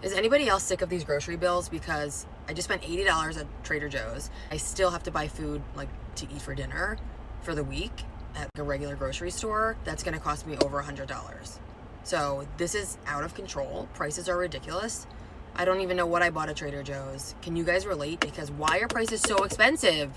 Is anybody else sick of these grocery bills? Because I just spent $80 at Trader Joe's. I still have to buy food like to eat for dinner for the week at a regular grocery store. That's going to cost me over $100. So this is out of control. Prices are ridiculous. I don't even know what I bought at Trader Joe's. Can you guys relate? Because why are prices so expensive?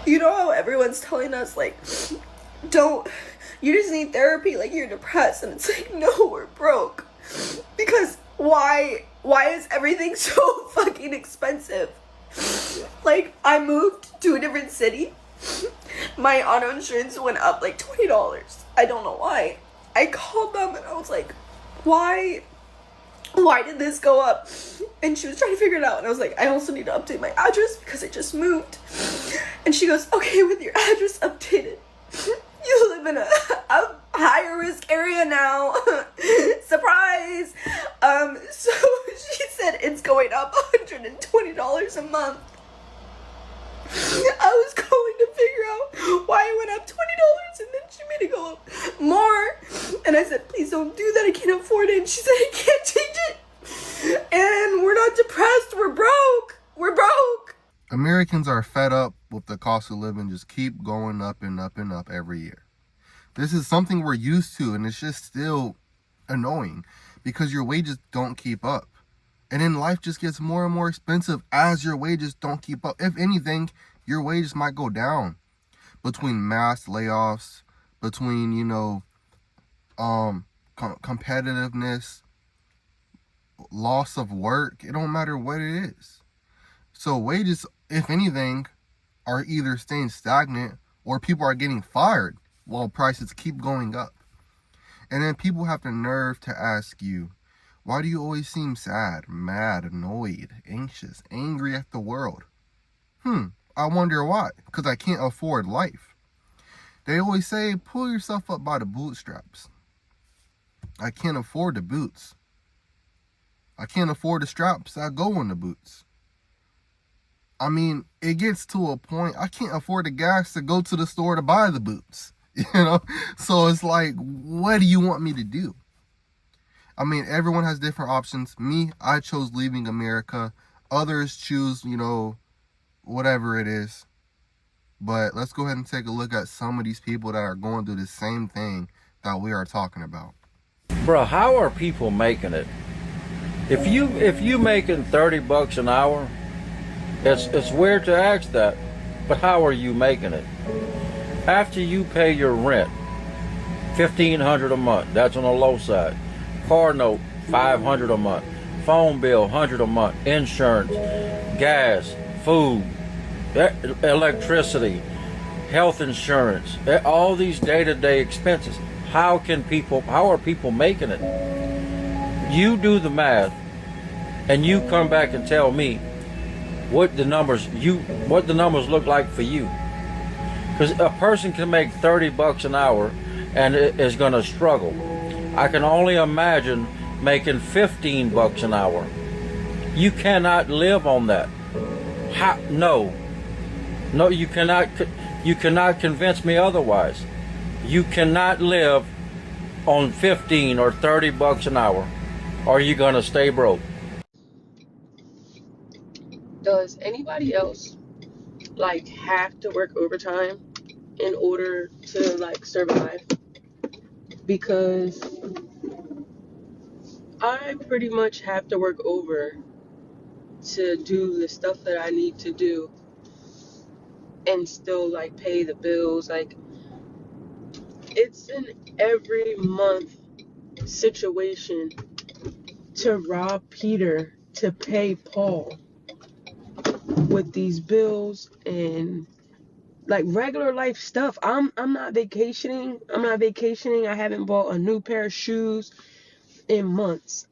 You know how everyone's telling us, like, you just need therapy, like, you're depressed, and it's like, no, we're broke. Because why is everything so fucking expensive? Like, I moved to a different city. My auto insurance went up like $20. I don't know why. I called them and I was like, why did this go up? And she was trying to figure it out, and I was like, I also need to update my address because I just moved. And she goes, okay, with your address updated, you live in a higher risk area now. Surprise. So she said it's going up $120 a month. I was going to figure out why it went up $20, and then she made it go up more. And I said, please don't do that, I can't afford it. And she said, I can't change it. And we're not depressed, we're broke. Americans are fed up with the cost of living just keep going up and up and up every year. This is something we're used to, and it's just still annoying because your wages don't keep up. And then life just gets more and more expensive as your wages don't keep up. If anything, your wages might go down between mass layoffs, between, competitiveness, loss of work. It don't matter what it is. So wages, if anything, are either staying stagnant or people are getting fired while prices keep going up. And then people have the nerve to ask you, why do you always seem sad, mad, annoyed, anxious, angry at the world? I wonder why. Because I can't afford life. They always say, pull yourself up by the bootstraps. I can't afford the boots. I can't afford the straps that go in the boots. I mean, it gets to a point, I can't afford the gas to go to the store to buy the boots. So it's like, what do you want me to do? I mean, everyone has different options. Me, I chose leaving America. Others choose, whatever it is. But let's go ahead and take a look at some of these people that are going through the same thing that we are talking about. Bro, how are people making it? If you making $30 an hour, it's weird to ask that, but how are you making it? After you pay your rent, $1,500 a month, that's on the low side. Car note, $500 a month. Phone bill, $100 a month. Insurance, gas, food, electricity, health insurance, all these day-to-day expenses. How are people making it? You do the math, and you come back and tell me what the numbers look like for you. Because a person can make $30 an hour and is going to struggle. I can only imagine making $15 an hour. You cannot live on that. No, you cannot. You cannot convince me otherwise. You cannot live on $15 or $30 an hour, or you're gonna stay broke. Does anybody else have to work overtime in order to survive? Because I pretty much have to work over to do the stuff that I need to do and still pay the bills. It's an every month situation to rob Peter to pay Paul with these bills and regular life stuff. I'm not vacationing. I haven't bought a new pair of shoes in months.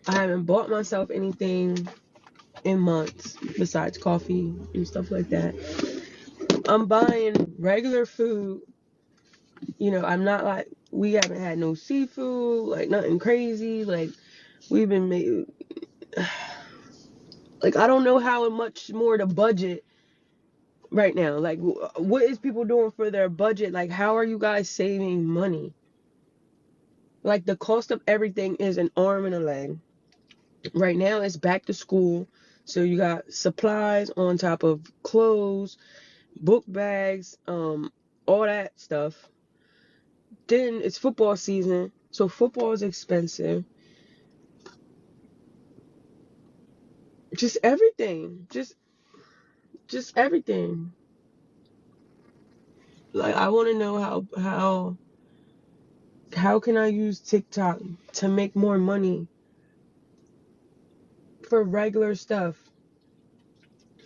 I haven't bought myself anything in months besides coffee and stuff like that. I'm buying regular food. I'm not we haven't had no seafood, nothing crazy. We've been made I don't know how much more to budget right now. What is people doing for their budget? How are you guys saving money? The cost of everything is an arm and a leg. Right now it's back to school. So you got supplies on top of clothes, book bags, all that stuff. Then it's football season. So football is expensive. Just everything. Just everything. Like, I want to know how can I use TikTok to make more money for regular stuff?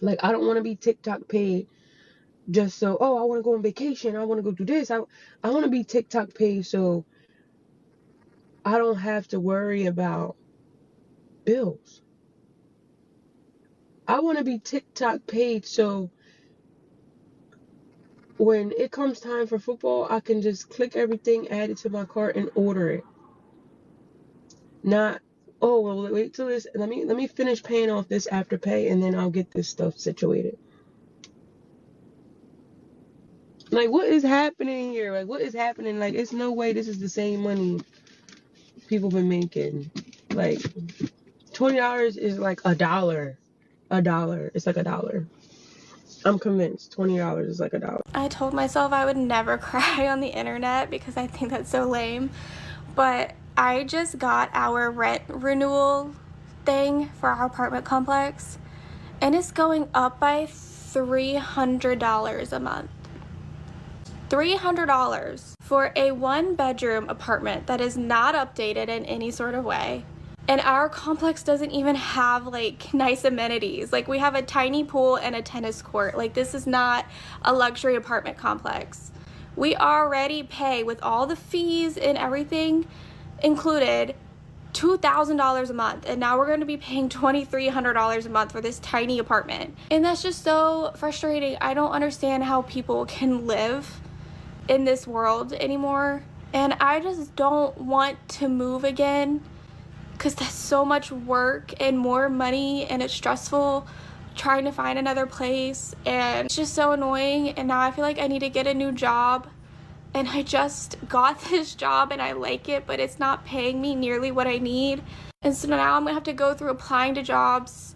Like, I don't want to be TikTok paid just so, oh, I want to go on vacation. I want to go do this. I want to be TikTok paid so I don't have to worry about bills. I want to be TikTok paid so when it comes time for football, I can just click everything, add it to my cart, and order it. Not, oh, well, wait till this. Let me finish paying off this after pay, and then I'll get this stuff situated. Like, what is happening here? Like, what is happening? Like, it's no way this is the same money people been making. Like, $20 is like $1. $1. It's like $1. I'm convinced $20 is like $1. I told myself I would never cry on the internet because I think that's so lame. But I just got our rent renewal thing for our apartment complex, and it's going up by $300 a month. $300 for a 1-bedroom apartment that is not updated in any sort of way. And our complex doesn't even have like nice amenities. Like, we have a tiny pool and a tennis court. Like, this is not a luxury apartment complex. We already pay, with all the fees and everything included, $2,000 a month, and now we're going to be paying $2,300 a month for this tiny apartment. And that's just so frustrating. I don't understand how people can live in this world anymore, and I just don't want to move again because that's so much work and more money, and it's stressful trying to find another place, and it's just so annoying. And now I feel like I need to get a new job, and I just got this job and I like it, but it's not paying me nearly what I need. And so now I'm gonna have to go through applying to jobs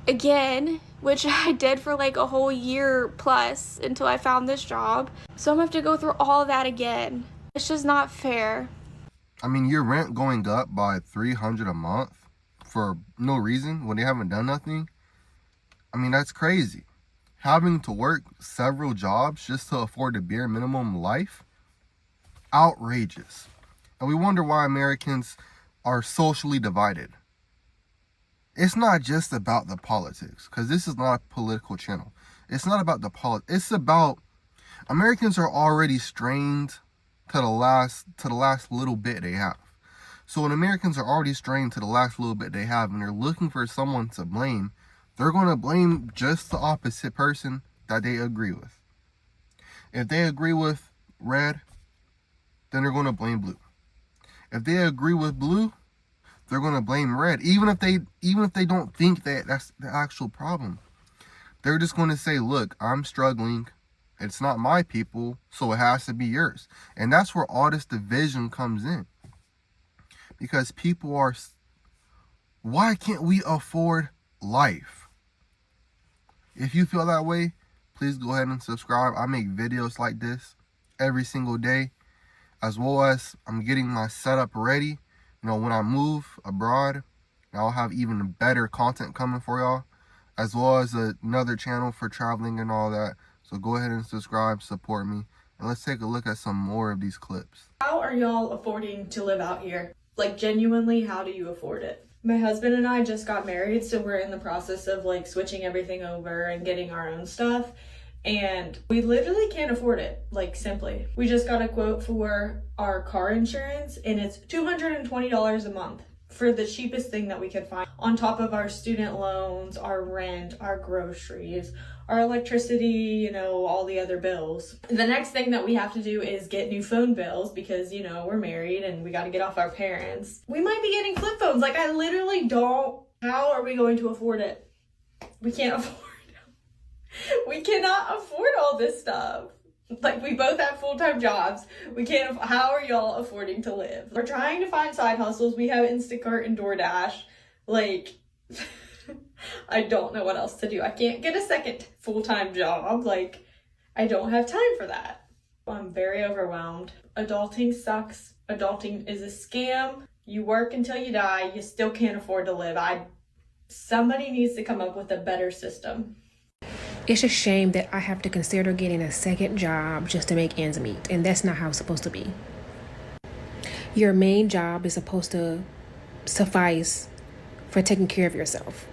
again, which I did for like a whole year plus until I found this job. So I'm gonna have to go through all of that again. It's just not fair. I mean, your rent going up by $300 a month for no reason when they haven't done nothing. I mean, that's crazy. Having to work several jobs just to afford the bare minimum life, outrageous. And we wonder why Americans are socially divided. It's not just about the politics, because this is not a political channel. It's not about the politics. It's about Americans are already strained to the last little bit they have. So when Americans are already strained to the last little bit they have, and they're looking for someone to blame, they're going to blame just the opposite person that they agree with. If they agree with red, then they're going to blame blue. If they agree with blue, they're going to blame red, even if they don't think that that's the actual problem. They're just going to say, look, I'm struggling. It's not my people, so it has to be yours. And that's where all this division comes in. Because people are, why can't we afford life? If you feel that way, please go ahead and subscribe. I make videos like this every single day, as well as I'm getting my setup ready. You know, when I move abroad, I'll have even better content coming for y'all, as well as another channel for traveling and all that. So go ahead and subscribe, support me, and let's take a look at some more of these clips. How are y'all affording to live out here? Like, genuinely, how do you afford it? My husband and I just got married, so we're in the process of like switching everything over and getting our own stuff. And we literally can't afford it, like, simply. We just got a quote for our car insurance, and it's $220 a month for the cheapest thing that we could find, on top of our student loans, our rent, our groceries, our electricity, you know, all the other bills. The next thing that we have to do is get new phone bills because, you know, we're married and we got to get off our parents. We might be getting flip phones. Like, I literally don't. How are we going to afford it? We can't afford it. We cannot afford all this stuff. Like, we both have full-time jobs. We can't. How are y'all affording to live? We're trying to find side hustles. We have Instacart and DoorDash. Like, I don't know what else to do. I can't get a second full-time job. Like, I don't have time for that. I'm very overwhelmed. Adulting sucks. Adulting is a scam. You work until you die. You still can't afford to live. Somebody needs to come up with a better system. It's a shame that I have to consider getting a second job just to make ends meet, and that's not how it's supposed to be. Your main job is supposed to suffice for taking care of yourself.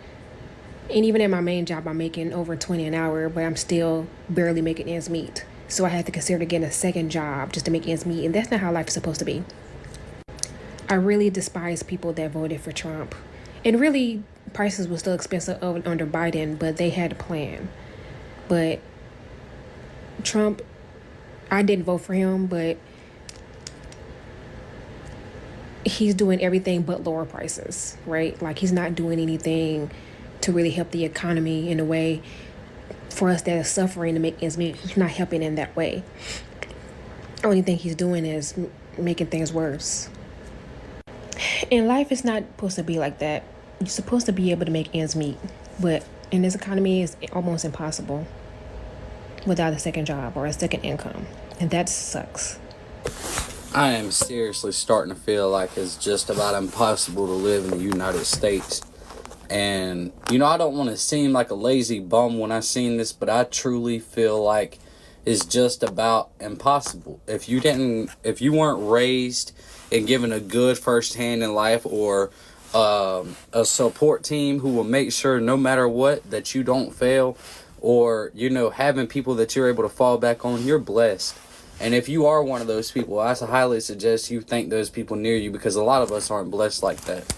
And even at my main job, I'm making over $20 an hour, but I'm still barely making ends meet. So I had to consider getting a second job just to make ends meet, and that's not how life is supposed to be. I really despise people that voted for Trump. And really, prices were still expensive under Biden, but they had a plan. But Trump, I didn't vote for him, but he's doing everything but lower prices, right? Like, he's not doing anything to really help the economy in a way for us that are suffering to make ends meet. He's not helping in that way. The only thing he's doing is making things worse. And life is not supposed to be like that. You're supposed to be able to make ends meet, but in this economy, it's almost impossible without a second job or a second income, and that sucks. I am seriously starting to feel like it's just about impossible to live in the United States. And, I don't want to seem like a lazy bum when I seen this, but I truly feel like it's just about impossible. If you weren't raised and given a good first hand in life, or a support team who will make sure no matter what that you don't fail, or, having people that you're able to fall back on, you're blessed. And if you are one of those people, I highly suggest you thank those people near you, because a lot of us aren't blessed like that.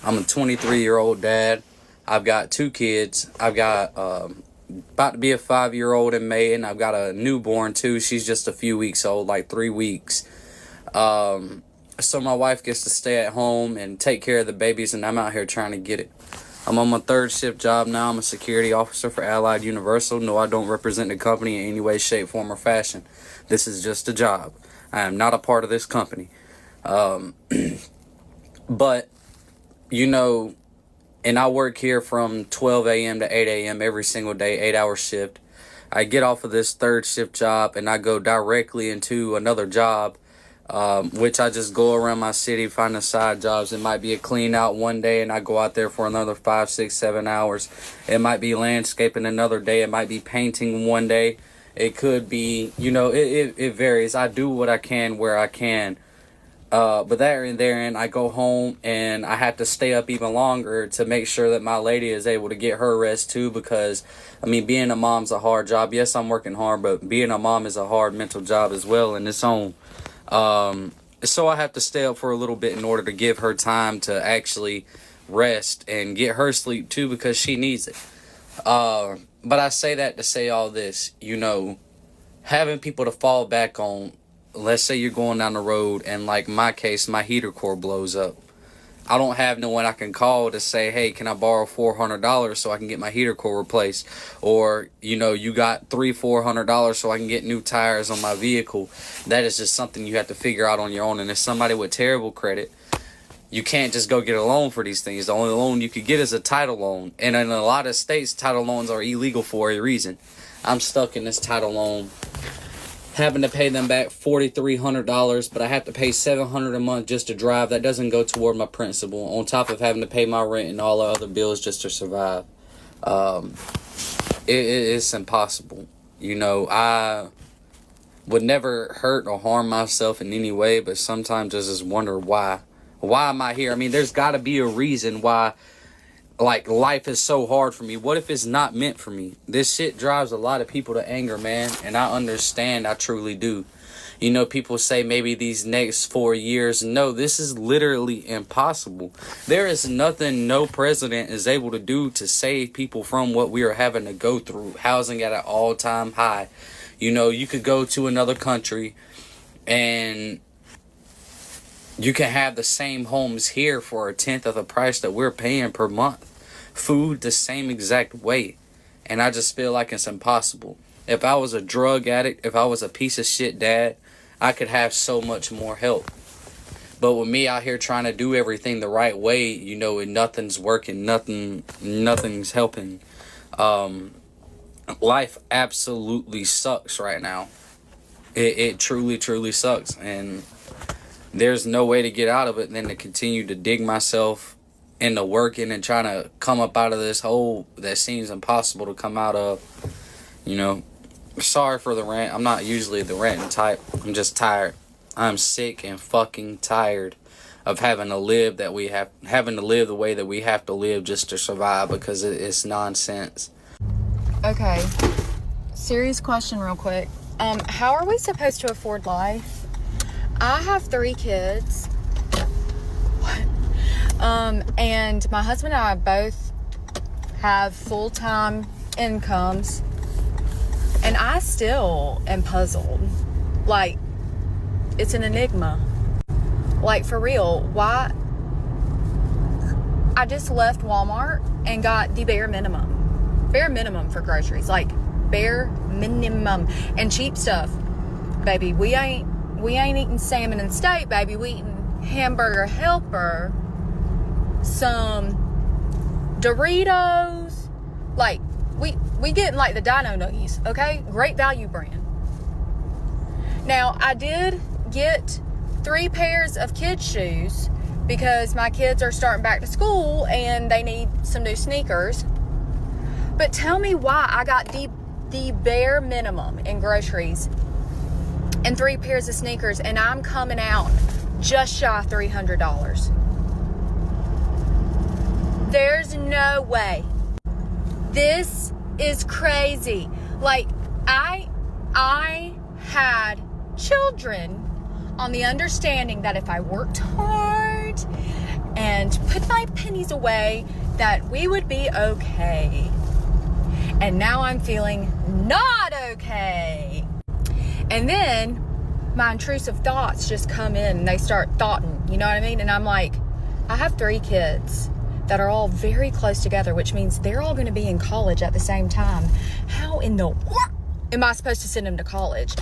I'm a 23-year-old dad. I've got 2 kids. I've got about to be a 5-year-old in May, and I've got a newborn too. She's just a few weeks old, like 3 weeks. So my wife gets to stay at home and take care of the babies, and I'm out here trying to get it. I'm on my 3rd shift job now. I'm a security officer for Allied Universal. No, I don't represent the company in any way, shape, form, or fashion. This is just a job. I am not a part of this company. But, and I work here from 12 a.m. to 8 a.m. every single day, 8-hour shift. I get off of this 3rd shift job and I go directly into another job, which I just go around my city, finding side jobs. It might be a clean out one day and I go out there for another 5, 6, 7 hours. It might be landscaping another day. It might be painting one day. It could be, it varies. I do what I can where I can. But therein, I go home and I have to stay up even longer to make sure that my lady is able to get her rest too, because, being a mom's a hard job. Yes, I'm working hard, but being a mom is a hard mental job as well in its own. So I have to stay up for a little bit in order to give her time to actually rest and get her sleep too, because she needs it. But I say that to say all this, having people to fall back on. Let's say you're going down the road and, like my case, my heater core blows up. I don't have no one I can call to say, hey, can I borrow $400 so I can get my heater core replaced? Or, you got $300-400 so I can get new tires on my vehicle. That is just something you have to figure out on your own. And if somebody with terrible credit, you can't just go get a loan for these things. The only loan you could get is a title loan. And in a lot of states, title loans are illegal for a reason. I'm stuck in this title loan, having to pay them back $4,300, but I have to pay $700 a month just to drive. That doesn't go toward my principal, on top of having to pay my rent and all the other bills just to survive. It's impossible. I would never hurt or harm myself in any way, but sometimes I just wonder why. Why am I here? There's got to be a reason why, life is so hard for me. What if it's not meant for me? This shit drives a lot of people to anger, man, and I understand. I truly do. People say maybe these next 4 years. No, this is literally impossible. There is nothing no president is able to do to save people from what we are having to go through. Housing at an all-time high. You could go to another country and you can have the same homes here for 1/10 of the price that we're paying per month. Food the same exact way. And I just feel like it's impossible. If I was a drug addict, if I was a piece of shit dad, I could have so much more help. But with me out here trying to do everything the right way, you know, and nothing's working, nothing's helping. Life absolutely sucks right now. It truly sucks, and there's no way to get out of it than to continue to dig myself into working and trying to come up out of this hole that seems impossible to come out of. You know, sorry for the rant. I'm not usually the ranting type. I'm just tired. I'm sick and fucking tired of having to live the way that we have to live just to survive, because it's nonsense. Okay, serious question real quick. How are we supposed to afford life? I have 3 kids. What? And my husband and I both have full-time incomes, and I still am puzzled. Like, it's an enigma. Like, for real, why? I just left Walmart and got the bare minimum for groceries, like bare minimum, and cheap stuff, baby. We ain't eating salmon and steak, baby. We eating hamburger helper, some Doritos, like we getting like the Dino Nuggies, okay? Great Value brand. Now, I did get 3 pairs of kids shoes because my kids are starting back to school and they need some new sneakers. But tell me why I got the bare minimum in groceries and 3 pairs of sneakers, and I'm coming out just shy of $300. There's no way. This is crazy. Like, I had children on the understanding that if I worked hard and put my pennies away, that we would be okay. And now I'm feeling not okay. And then my intrusive thoughts just come in and they start thoughting, you know what I mean? And I'm like, I have 3 kids that are all very close together, which means they're all going to be in college at the same time. How in the world am I supposed to send them to college?